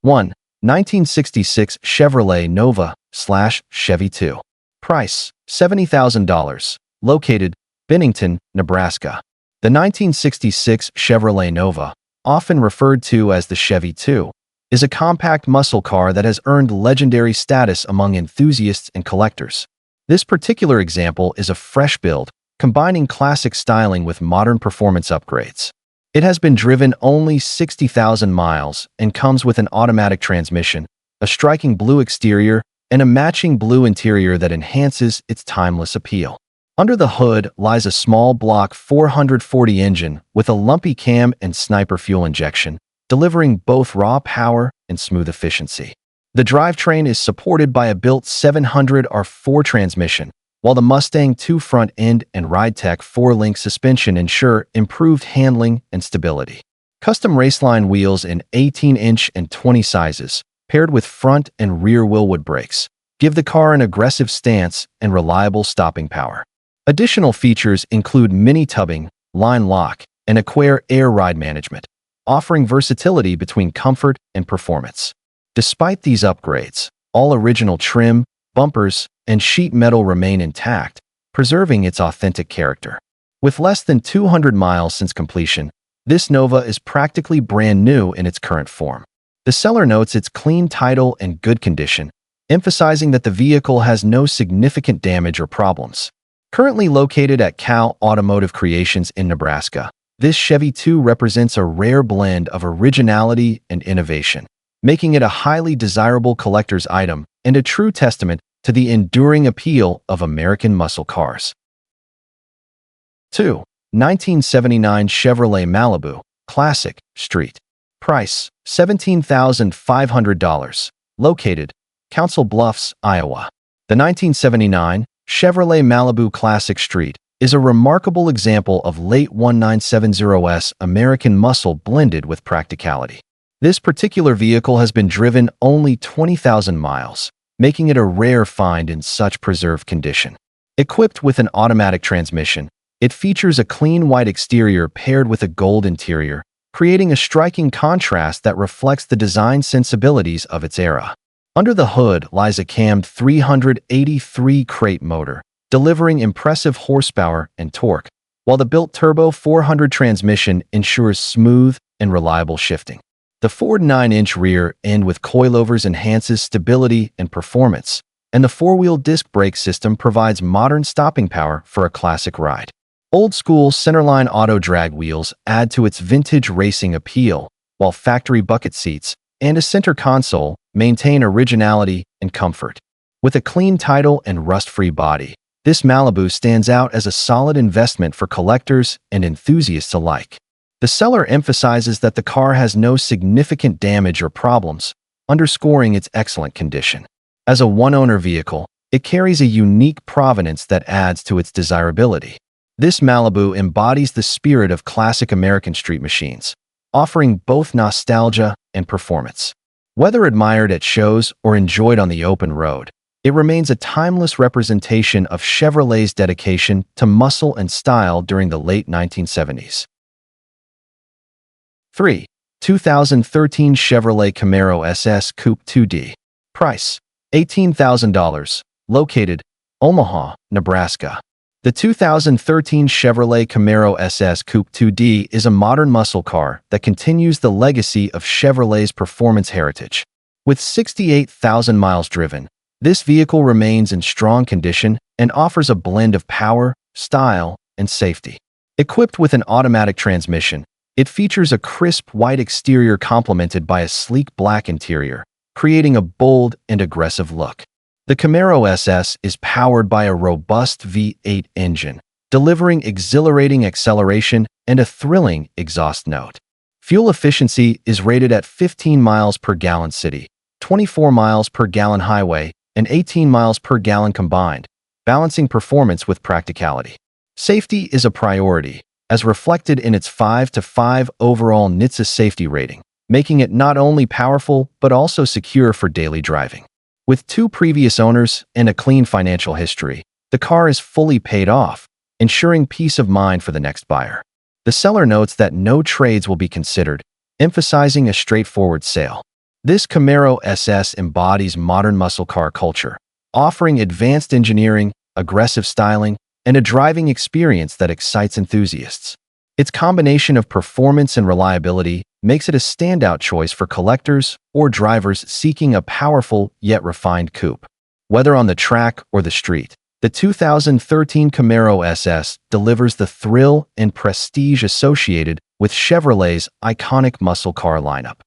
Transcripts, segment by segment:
1. 1966 Chevrolet Nova / Chevy 2. Price: $70,000. Located: Bennington, Nebraska. The 1966 Chevrolet Nova, often referred to as the Chevy 2, is a compact muscle car that has earned legendary status among enthusiasts and collectors. This particular example is a fresh build, combining classic styling with modern performance upgrades. It has been driven only 60,000 miles and comes with an automatic transmission, a striking blue exterior, and a matching blue interior that enhances its timeless appeal. Under the hood lies a small block 440 engine with a lumpy cam and sniper fuel injection, delivering both raw power and smooth efficiency. The drivetrain is supported by a built 700R4 transmission, while the Mustang 2 front end and RideTech 4-link suspension ensure improved handling and stability. Custom Raceline wheels in 18-inch and 20 sizes, paired with front and rear Willwood brakes, give the car an aggressive stance and reliable stopping power. Additional features include mini tubbing, line lock, and Aquair Air ride management, offering versatility between comfort and performance. Despite these upgrades, all original trim, bumpers, and sheet metal remain intact, preserving its authentic character. With less than 200 miles since completion, this Nova is practically brand new in its current form. The seller notes its clean title and good condition, emphasizing that the vehicle has no significant damage or problems. Currently located at Cal Automotive Creations in Nebraska, this Chevy 2 represents a rare blend of originality and innovation, making it a highly desirable collector's item and a true testament to the enduring appeal of American muscle cars. 2. 1979 Chevrolet Malibu Classic Street. Price: $17,500. Located: Council Bluffs, Iowa. The 1979 Chevrolet Malibu Classic Street is a remarkable example of late 1970s American muscle blended with practicality. This particular vehicle has been driven only 20,000 miles, making it a rare find in such preserved condition. Equipped with an automatic transmission, it features a clean white exterior paired with a gold interior, creating a striking contrast that reflects the design sensibilities of its era. Under the hood lies a cammed 383 crate motor, delivering impressive horsepower and torque, while the built turbo 400 transmission ensures smooth and reliable shifting. The Ford 9-inch rear end with coilovers enhances stability and performance, and the four-wheel disc brake system provides modern stopping power for a classic ride. Old-school centerline auto drag wheels add to its vintage racing appeal, while factory bucket seats and a center console maintain originality and comfort. With a clean title and rust-free body, this Malibu stands out as a solid investment for collectors and enthusiasts alike. The seller emphasizes that the car has no significant damage or problems, underscoring its excellent condition. As a one-owner vehicle, it carries a unique provenance that adds to its desirability. This Malibu embodies the spirit of classic American street machines, offering both nostalgia and performance. Whether admired at shows or enjoyed on the open road, it remains a timeless representation of Chevrolet's dedication to muscle and style during the late 1970s. 3. 2013 Chevrolet Camaro SS Coupe 2D. Price: $18,000. Located: Omaha, Nebraska. The 2013 Chevrolet Camaro SS Coupe 2D is a modern muscle car that continues the legacy of Chevrolet's performance heritage. With 68,000 miles driven, this vehicle remains in strong condition and offers a blend of power, style, and safety. Equipped with an automatic transmission, it features a crisp white exterior complemented by a sleek black interior, creating a bold and aggressive look. The Camaro SS is powered by a robust V8 engine, delivering exhilarating acceleration and a thrilling exhaust note. Fuel efficiency is rated at 15 miles per gallon city, 24 miles per gallon highway, and 18 miles per gallon combined, balancing performance with practicality. Safety is a priority, as reflected in its 5-5 overall NHTSA safety rating, making it not only powerful but also secure for daily driving. With 2 previous owners and a clean financial history, the car is fully paid off, ensuring peace of mind for the next buyer. The seller notes that no trades will be considered, emphasizing a straightforward sale. This Camaro SS embodies modern muscle car culture, offering advanced engineering, aggressive styling, and a driving experience that excites enthusiasts. Its combination of performance and reliability makes it a standout choice for collectors or drivers seeking a powerful yet refined coupe. Whether on the track or the street, the 2013 Camaro SS delivers the thrill and prestige associated with Chevrolet's iconic muscle car lineup.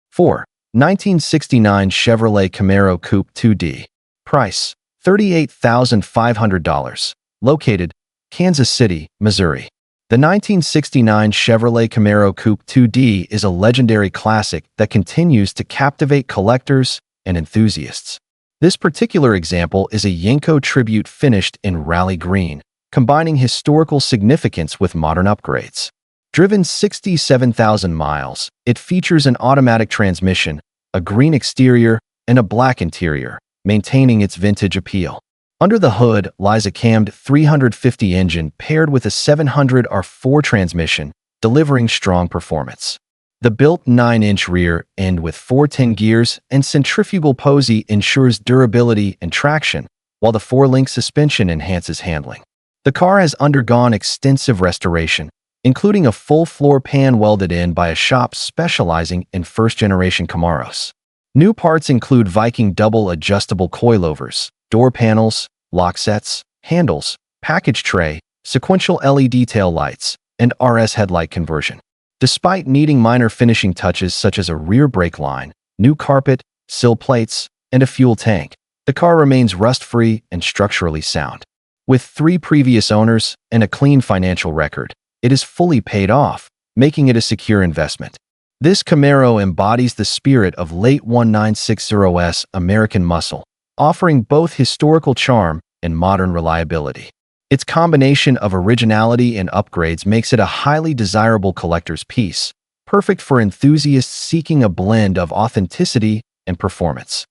4. 1969 Chevrolet Camaro Coupe 2D. Price: $38,500. Located: Kansas City, Missouri. The 1969 Chevrolet Camaro Coupe 2D is a legendary classic that continues to captivate collectors and enthusiasts. This particular example is a Yenko tribute finished in rally green, combining historical significance with modern upgrades. Driven 67,000 miles, it features an automatic transmission, a green exterior, and a black interior, maintaining its vintage appeal. Under the hood lies a cammed 350 engine paired with a 700 R4 transmission, delivering strong performance. The built 9-inch rear end with 410 gears and centrifugal posy ensures durability and traction, while the 4-link suspension enhances handling. The car has undergone extensive restoration, including a full floor pan welded in by a shop specializing in first-generation Camaros. New parts include Viking double adjustable coilovers, door panels, lock sets, handles, package tray, sequential LED tail lights, and RS headlight conversion. Despite needing minor finishing touches such as a rear brake line, new carpet, sill plates, and a fuel tank, the car remains rust-free and structurally sound. With 3 previous owners and a clean financial record, it is fully paid off, making it a secure investment. This Camaro embodies the spirit of late 1960s American muscle, offering both historical charm and modern reliability. Its combination of originality and upgrades makes it a highly desirable collector's piece, perfect for enthusiasts seeking a blend of authenticity and performance.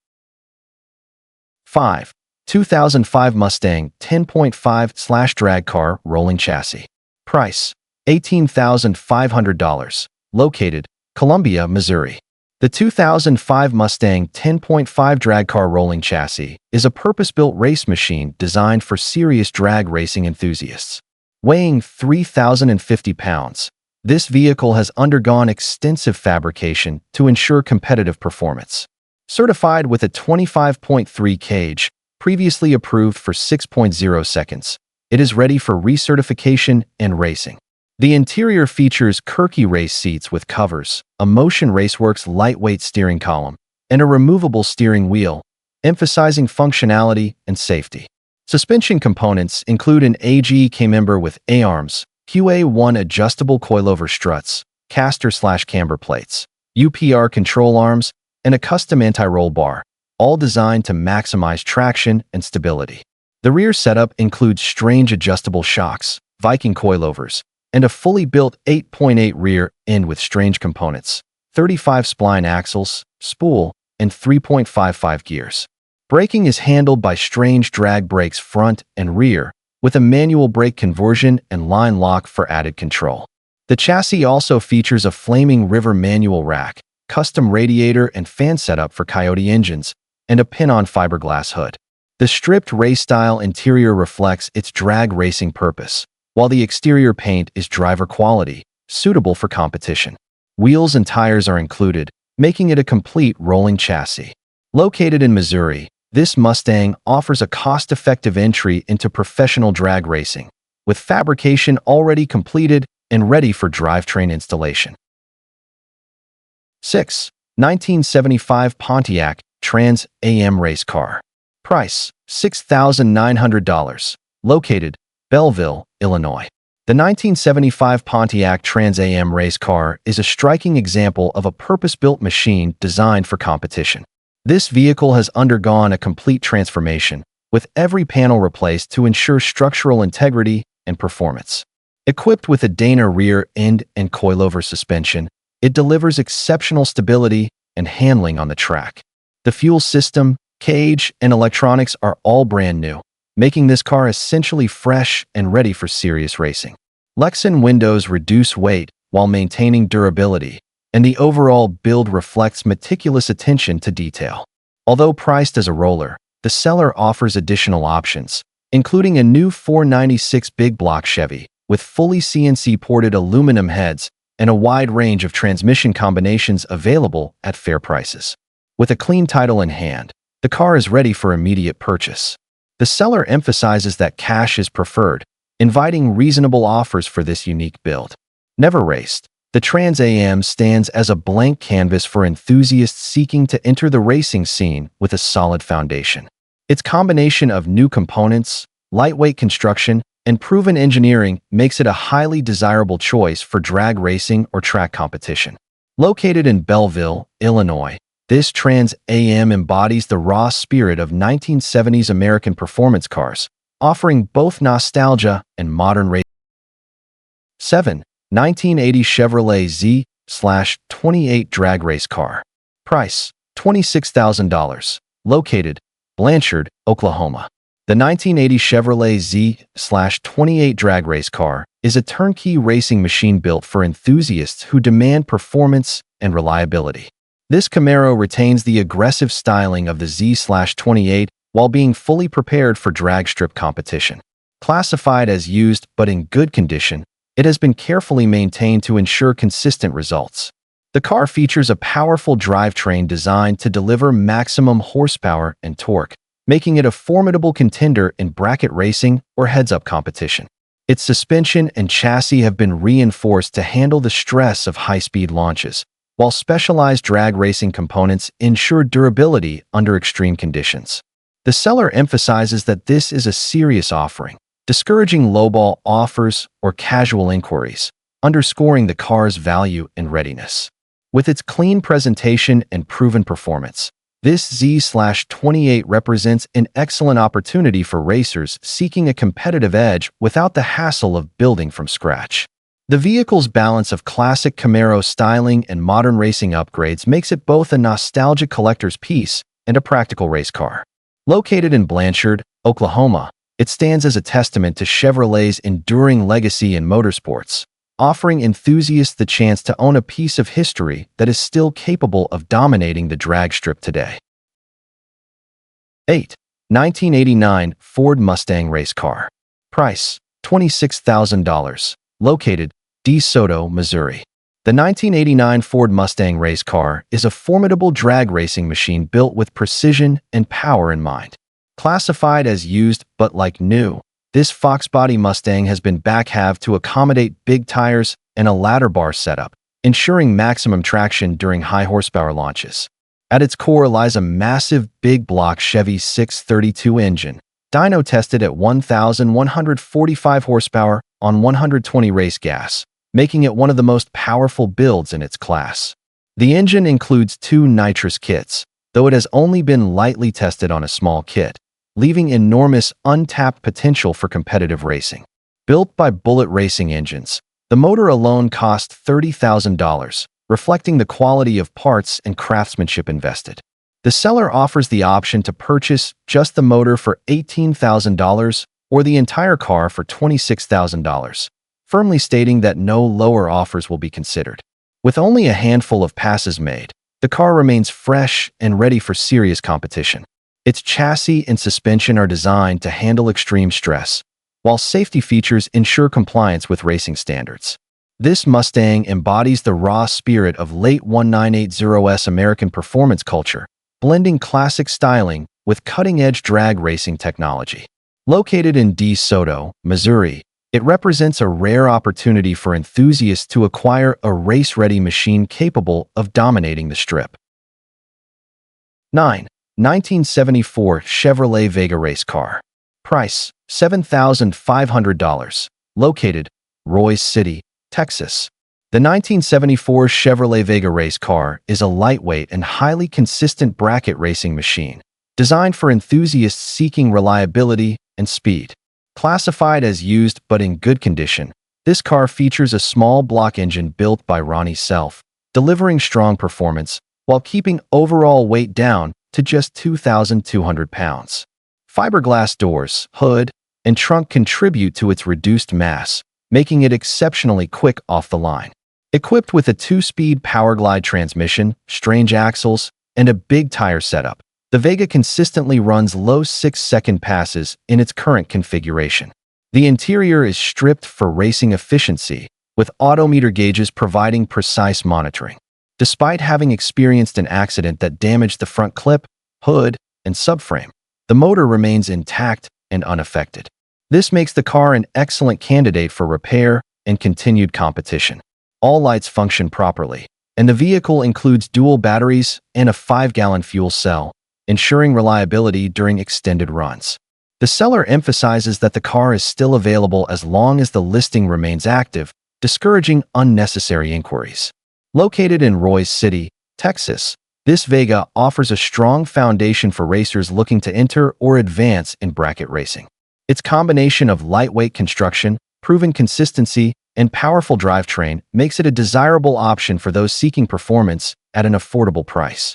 5. 2005 Mustang 10.5/drag car rolling chassis. Price: $18,500. Located: Columbia, Missouri. The 2005 Mustang 10.5 drag car rolling chassis is a purpose-built race machine designed for serious drag racing enthusiasts. Weighing 3,050 pounds, this vehicle has undergone extensive fabrication to ensure competitive performance. Certified with a 25.3 cage, previously approved for 6.0 seconds, it is ready for recertification and racing. The interior features Kirky race seats with covers, a Motion Raceworks lightweight steering column, and a removable steering wheel, emphasizing functionality and safety. Suspension components include an AG K-member with A-arms, QA1 adjustable coilover struts, caster/camber plates, UPR control arms, and a custom anti-roll bar, all designed to maximize traction and stability. The rear setup includes strange adjustable shocks, Viking coilovers, and a fully built 8.8 rear end with strange components, 35 spline axles, spool, and 3.55 gears. Braking is handled by strange drag brakes front and rear, with a manual brake conversion and line lock for added control. The chassis also features a Flaming River manual rack, custom radiator and fan setup for Coyote engines, and a pin-on fiberglass hood. The stripped race-style interior reflects its drag racing purpose, while the exterior paint is driver quality, suitable for competition. Wheels and tires are included, making it a complete rolling chassis. Located in Missouri, this Mustang offers a cost-effective entry into professional drag racing, with fabrication already completed and ready for drivetrain installation. 6. 1975 Pontiac Trans Am race car. Price: $6,900. Located: Belleville, Illinois. The 1975 Pontiac Trans Am race car is a striking example of a purpose-built machine designed for competition. This vehicle has undergone a complete transformation, with every panel replaced to ensure structural integrity and performance. Equipped with a Dana rear end and coilover suspension, it delivers exceptional stability and handling on the track. The fuel system, cage, and electronics are all brand new, making this car essentially fresh and ready for serious racing. Lexan windows reduce weight while maintaining durability, and the overall build reflects meticulous attention to detail. Although priced as a roller, the seller offers additional options, including a new 496 big block Chevy with fully CNC-ported aluminum heads and a wide range of transmission combinations available at fair prices. With a clean title in hand, the car is ready for immediate purchase. The seller emphasizes that cash is preferred, inviting reasonable offers for this unique build. Never raced, the Trans Am stands as a blank canvas for enthusiasts seeking to enter the racing scene with a solid foundation. Its combination of new components, lightweight construction, and proven engineering makes it a highly desirable choice for drag racing or track competition. Located in Belleville, Illinois, this Trans Am embodies the raw spirit of 1970s American performance cars, offering both nostalgia and modern racing. 7. 1980 Chevrolet Z/28 drag race car. Price: $26,000. Located Blanchard, Oklahoma. The 1980 Chevrolet Z/28 drag race car is a turnkey racing machine built for enthusiasts who demand performance and reliability. This Camaro retains the aggressive styling of the Z/28 while being fully prepared for drag strip competition. Classified as used but in good condition, it has been carefully maintained to ensure consistent results. The car features a powerful drivetrain designed to deliver maximum horsepower and torque, making it a formidable contender in bracket racing or heads-up competition. Its suspension and chassis have been reinforced to handle the stress of high-speed launches, while specialized drag racing components ensure durability under extreme conditions. The seller emphasizes that this is a serious offering, discouraging lowball offers or casual inquiries, underscoring the car's value and readiness. With its clean presentation and proven performance, this Z/28 represents an excellent opportunity for racers seeking a competitive edge without the hassle of building from scratch. The vehicle's balance of classic Camaro styling and modern racing upgrades makes it both a nostalgic collector's piece and a practical race car. Located in Blanchard, Oklahoma, it stands as a testament to Chevrolet's enduring legacy in motorsports, offering enthusiasts the chance to own a piece of history that is still capable of dominating the drag strip today. 8. 1989 Ford Mustang race car. Price: $26,000. Located DeSoto, Missouri. The 1989 Ford Mustang race car is a formidable drag racing machine built with precision and power in mind. Classified as used but like new, this Fox body Mustang has been back-halved to accommodate big tires and a ladder bar setup, ensuring maximum traction during high-horsepower launches. At its core lies a massive big block Chevy 632 engine, dyno-tested at 1,145 horsepower on 120 race gas, making it one of the most powerful builds in its class. The engine includes 2 nitrous kits, though it has only been lightly tested on a small kit, leaving enormous untapped potential for competitive racing. Built by Bullet Racing Engines, the motor alone cost $30,000, reflecting the quality of parts and craftsmanship invested. The seller offers the option to purchase just the motor for $18,000 or the entire car for $26,000, firmly stating that no lower offers will be considered. With only a handful of passes made, the car remains fresh and ready for serious competition. Its chassis and suspension are designed to handle extreme stress, while safety features ensure compliance with racing standards. This Mustang embodies the raw spirit of late 1980s American performance culture, blending classic styling with cutting-edge drag racing technology. Located in DeSoto, Missouri, it represents a rare opportunity for enthusiasts to acquire a race-ready machine capable of dominating the strip. 9. 1974 Chevrolet Vega race car. Price: $7,500. Located Royse City, Texas. The 1974 Chevrolet Vega race car is a lightweight and highly consistent bracket racing machine, designed for enthusiasts seeking reliability and speed. Classified as used but in good condition, this car features a small block engine built by Ronnie Self, delivering strong performance while keeping overall weight down to just 2,200 pounds. Fiberglass doors, hood, and trunk contribute to its reduced mass, making it exceptionally quick off the line. Equipped with a 2-speed Powerglide transmission, strange axles, and a big tire setup, the Vega consistently runs low 6-second passes in its current configuration. The interior is stripped for racing efficiency, with odometer gauges providing precise monitoring. Despite having experienced an accident that damaged the front clip, hood, and subframe, the motor remains intact and unaffected. This makes the car an excellent candidate for repair and continued competition. All lights function properly, and the vehicle includes dual batteries and a 5-gallon fuel cell, ensuring reliability during extended runs. The seller emphasizes that the car is still available as long as the listing remains active, discouraging unnecessary inquiries. Located in Royse City, Texas, this Vega offers a strong foundation for racers looking to enter or advance in bracket racing. Its combination of lightweight construction, proven consistency, and powerful drivetrain makes it a desirable option for those seeking performance at an affordable price.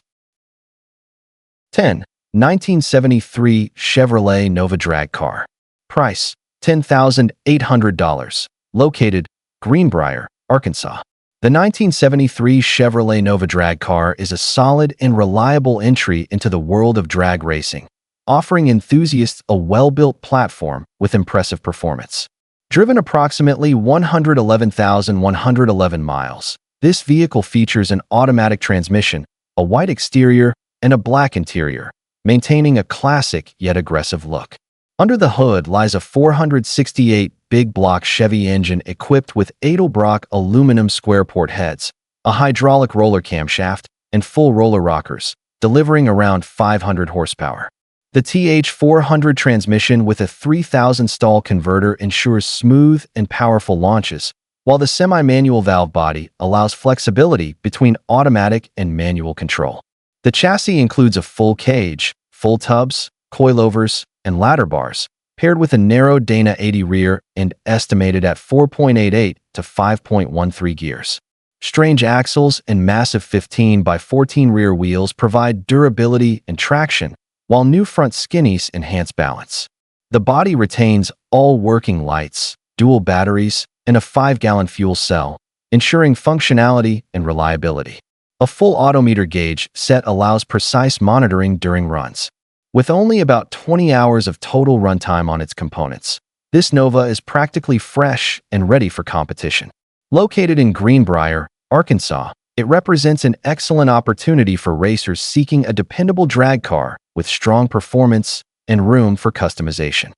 10. 1973 Chevrolet Nova Drag Car. Price: $10,800. Located Greenbrier, Arkansas. The 1973 Chevrolet Nova Drag Car is a solid and reliable entry into the world of drag racing, offering enthusiasts a well-built platform with impressive performance. Driven approximately 111,111 miles, this vehicle features an automatic transmission, a white exterior, and a black interior, maintaining a classic yet aggressive look. Under the hood lies a 468 big block Chevy engine equipped with Edelbrock aluminum square port heads, a hydraulic roller camshaft, and full roller rockers, delivering around 500 horsepower. The TH400 transmission with a 3000 stall converter ensures smooth and powerful launches, while the semi-manual valve body allows flexibility between automatic and manual control. The chassis includes a full cage, full tubs, coilovers, and ladder bars, paired with a narrow Dana 80 rear and estimated at 4.88 to 5.13 gears. Strange axles and massive 15 by 14 rear wheels provide durability and traction, while new front skinnies enhance balance. The body retains all working lights, dual batteries, and a 5-gallon fuel cell, ensuring functionality and reliability. A full odometer gauge set allows precise monitoring during runs. With only about 20 hours of total runtime on its components, this Nova is practically fresh and ready for competition. Located in Greenbrier, Arkansas, it represents an excellent opportunity for racers seeking a dependable drag car with strong performance and room for customization.